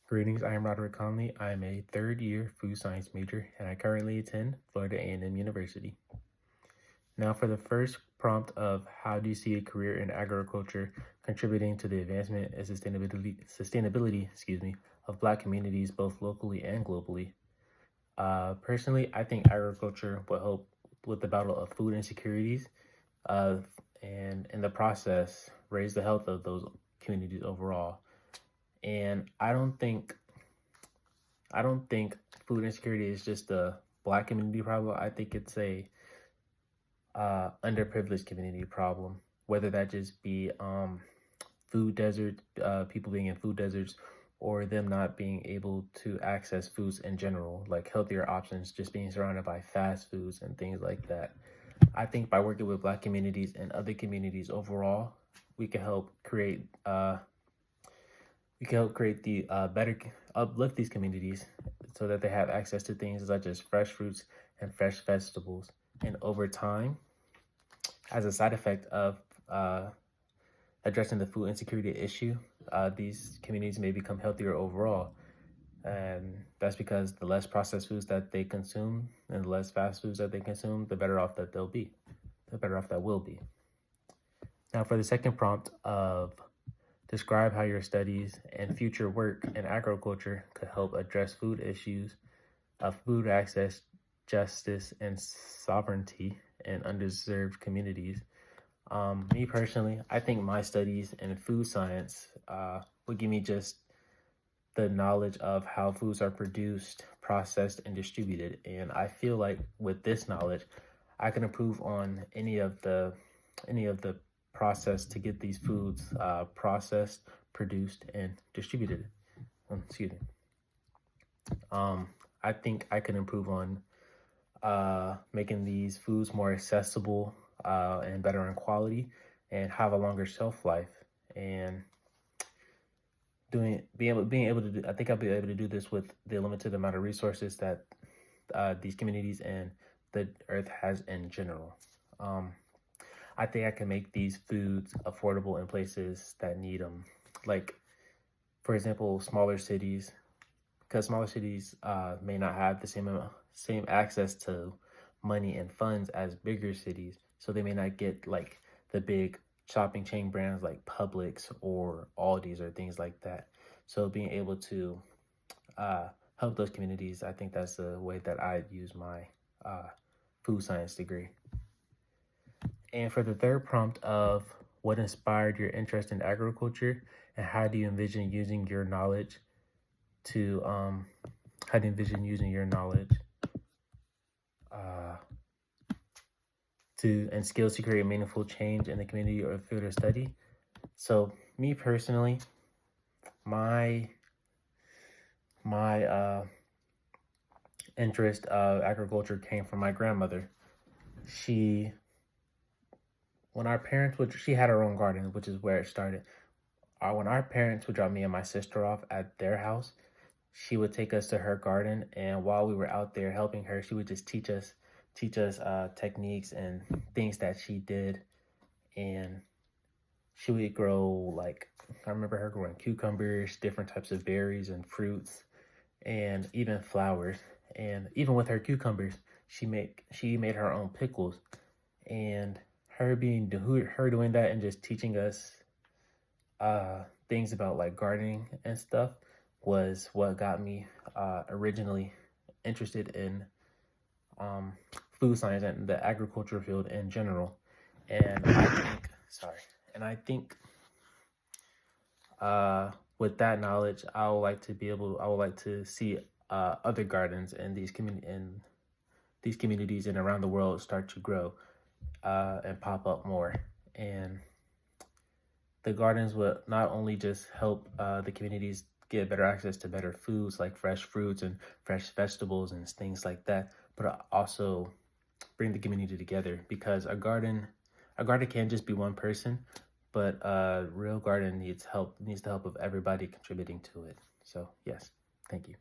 Greetings, I am Roderick Conley. I am a third-year food science major, and I currently attend Florida A&M University. Now for the first prompt of how do you see a career in agriculture contributing to the advancement and sustainability of Black communities both locally and globally. Personally, I think agriculture will help with the battle of food insecurities and in the process raise the health of those communities overall. And I don't think food insecurity is just a Black community problem. I think it's a underprivileged community problem, whether that just be food deserts, people being in food deserts, or them not being able to access foods in general, like healthier options, just being surrounded by fast foods and things like that. I think by working with Black communities and other communities overall, we can help create uplift these communities so that they have access to things such as fresh fruits and fresh vegetables. And over time, as a side effect of addressing the food insecurity issue, these communities may become healthier overall. And that's because the less processed foods that they consume and the less fast foods that they consume, the better off that they'll be, the better off that will be. Now for the second prompt of describe how your studies and future work in agriculture could help address food issues of food access, justice, and sovereignty in underserved communities. Me personally, I think my studies in food science would give me just the knowledge of how foods are produced, processed, and distributed. And I feel like with this knowledge, I can improve on any of the process to get these foods processed, produced, and distributed. I think I can improve on making these foods more accessible and better in quality and have a longer shelf life. And I think I'll be able to do this with the limited amount of resources that these communities and the earth has in general. I think I can make these foods affordable in places that need them. Like, for example, smaller cities, because smaller cities may not have the same access to money and funds as bigger cities. So they may not get like the big shopping chain brands like Publix or Aldi's or things like that. So being able to help those communities, I think that's the way that I'd use my food science degree. And for the third prompt of what inspired your interest in agriculture and how do you envision using your knowledge to and skills to create meaningful change in the community or field of study. So me personally, my interest of agriculture came from my grandmother. She had her own garden, which is where it started. When our parents would drop me and my sister off at their house, she would take us to her garden, and while we were out there helping her, she would just teach us techniques and things that she did. And she would grow, like, I remember her growing cucumbers, different types of berries and fruits, and even flowers. And even with her cucumbers, she made her own pickles. And her doing that and just teaching us things about like gardening and stuff was what got me originally interested in food science and the agriculture field in general. And I think with that knowledge, I would like to see other gardens in these communities and around the world start to grow and pop up more. And the gardens will not only just help the communities get better access to better foods like fresh fruits and fresh vegetables and things like that, but also bring the community together, because a garden can't just be one person, but a real garden needs the help of everybody contributing to it. So yes, thank you.